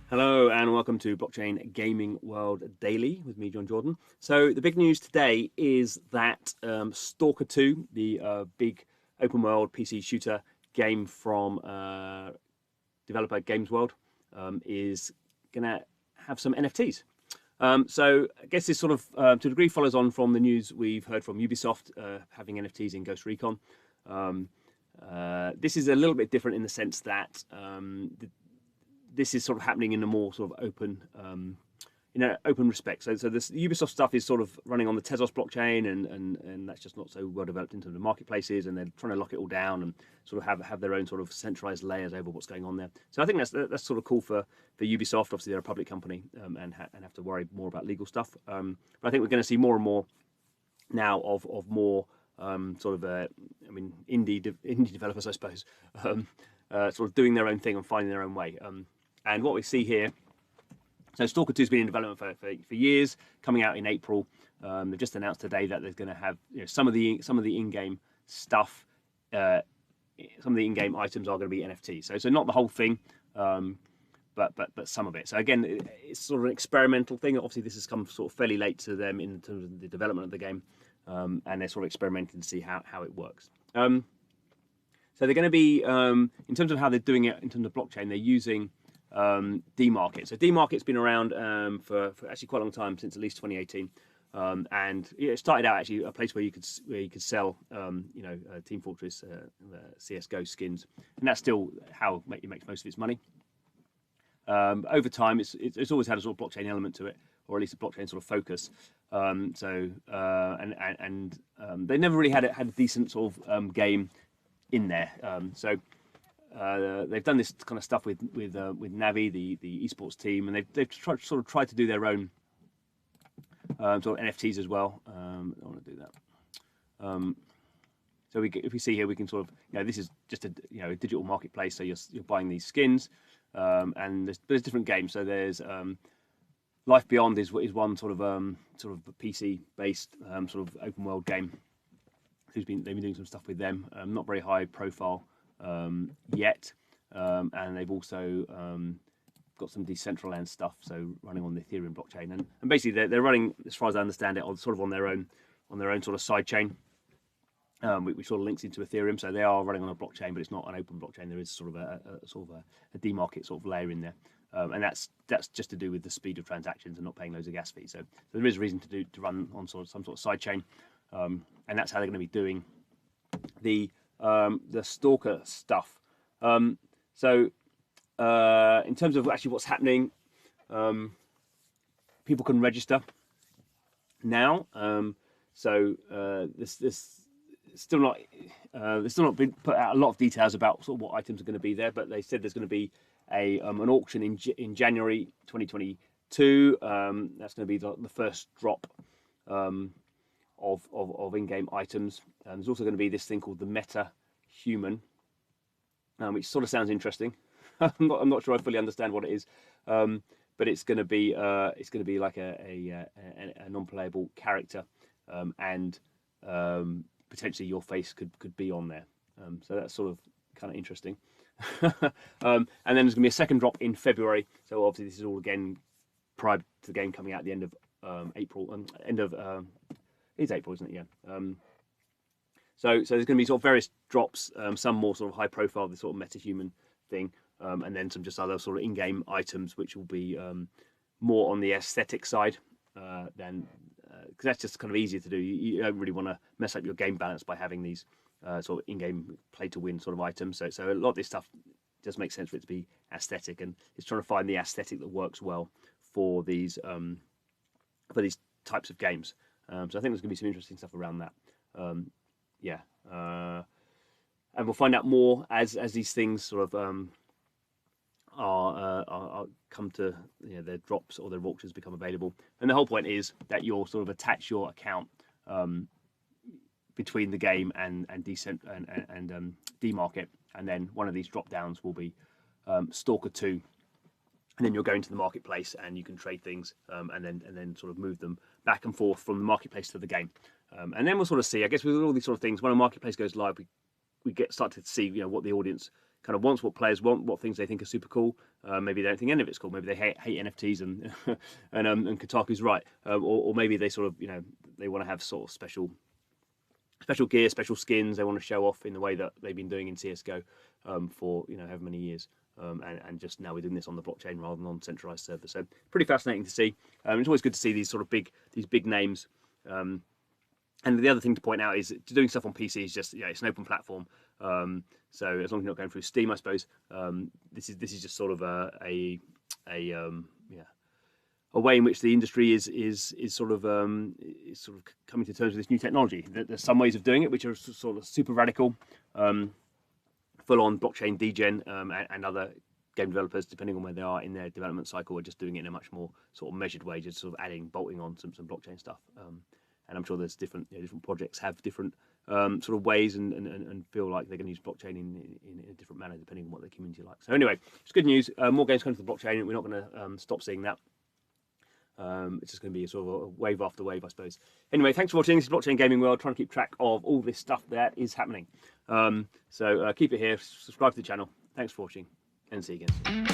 Hello and welcome to Blockchain Gaming World Daily with me, John Jordan. So the big news today is that Stalker 2, the big open world PC shooter game from developer Games World, is going to have some NFTs. So I guess this sort of, to a degree, follows on from the news we've heard from Ubisoft having NFTs in Ghost Recon. This is a little bit different in the sense that this is sort of happening in a more sort of open, in an open respect. So this Ubisoft stuff is sort of running on the Tezos blockchain, and that's just not so well developed in terms of marketplaces, and they're trying to lock it all down and sort of have their own sort of centralized layers over what's going on there. So I think that's sort of cool for Ubisoft. Obviously, they're a public company and have to worry more about legal stuff. But I think we're going to see more and more now of more sort of indie developers, I suppose, sort of doing their own thing and finding their own way. And what we see here, so Stalker 2 has been in development for years, coming out in April. They've just announced today that they're going to have some of the in-game stuff, some of the in-game items are going to be NFTs. So not the whole thing, but some of it. So again, it's sort of an experimental thing. Obviously, this has come sort of fairly late to them in terms of the development of the game, and they're sort of experimenting to see how it works. So they're going to be, in terms of how they're doing it in terms of blockchain, they're using D-Market. So D-Market's been around for actually quite a long time, since at least 2018. And it started out actually a place where you could sell, Team Fortress, CS:GO skins, and that's still how it makes most of its money. Over time, it's always had a sort of blockchain element to it, or at least a blockchain sort of focus. They never really had a decent sort of game in there. They've done this kind of stuff with Navi, the esports team, and they've tried to do their own sort of NFTs as well. I don't want to do that. So if we see here, we can sort of, this is just a digital marketplace. So you're buying these skins, and there's different games. So there's Life Beyond is one sort of PC based sort of open world game. They've been doing some stuff with them. Not very high profile yet, and they've also got some Decentraland stuff, so running on the Ethereum blockchain, and basically they're running, as far as I understand it, on their own sort of side chain, which sort of links into Ethereum. So they are running on a blockchain, but it's not an open blockchain. There is sort of a D-Market sort of layer in there, and that's just to do with the speed of transactions and not paying loads of gas fees. So there is a reason to run on some sort of side chain, and that's how they're going to be doing the Stalker stuff. In terms of actually what's happening, people can register now. This still not there's still not been put out a lot of details about sort of what items are going to be there, but they said there's going to be an auction in January 2022. That's going to be the first drop of in-game items. There's also going to be this thing called the Meta Human, which sort of sounds interesting. I'm not sure I fully understand what it is, but it's going to be like a non-playable character, and potentially your face could be on there. So that's sort of kind of interesting. And then there's going to be a second drop in February. So obviously this is all again prior to the game coming out at the end of April, it's April, isn't it? Yeah. So there's going to be sort of various drops, some more sort of high profile, the sort of meta-human thing, and then some just other sort of in-game items, which will be more on the aesthetic side than, because that's just kind of easier to do. You don't really want to mess up your game balance by having these sort of in-game play-to-win sort of items. So a lot of this stuff does make sense for it to be aesthetic, and it's trying to find the aesthetic that works well for these types of games. So I think there's going to be some interesting stuff around that. And we'll find out more as these things sort of are come to their drops or their auctions become available. And the whole point is that you'll sort of attach your account between the game and D-Market, and then one of these drop downs will be Stalker 2. And then you're going to the marketplace and you can trade things, and then sort of move them back and forth from the marketplace to the game. And then we'll sort of see, I guess, with all these sort of things, when a marketplace goes live, we start to see what the audience kind of wants, what players want, what things they think are super cool. Maybe they don't think any of it's cool. Maybe they hate NFTs, and and Kotaku's right, or maybe they sort of, you know, they want to have sort of special gear, special skins they want to show off in the way that they've been doing in CS:GO for, you know, however many years. And just now we're doing this on the blockchain rather than on centralized servers. So pretty fascinating to see. It's always good to see these sort of big names. And the other thing to point out is doing stuff on PC is just, it's an open platform. So as long as you're not going through Steam, I suppose, this is just sort of a way in which the industry is sort of coming to terms with this new technology. There's some ways of doing it which are sort of super radical, full-on blockchain degen, and other game developers, depending on where they are in their development cycle, are just doing it in a much more sort of measured way, just sort of bolting on some blockchain stuff. And I'm sure there's different projects have different sort of ways and feel like they're going to use blockchain in a different manner depending on what the community likes. So anyway, it's good news. More games coming to the blockchain. We're not going to stop seeing that. It's just going to be sort of a wave after wave, I suppose. Anyway, thanks for watching. This is Blockchain Gaming World, trying to keep track of all this stuff that is happening. So keep it here, subscribe to the channel. Thanks for watching, and see you again soon.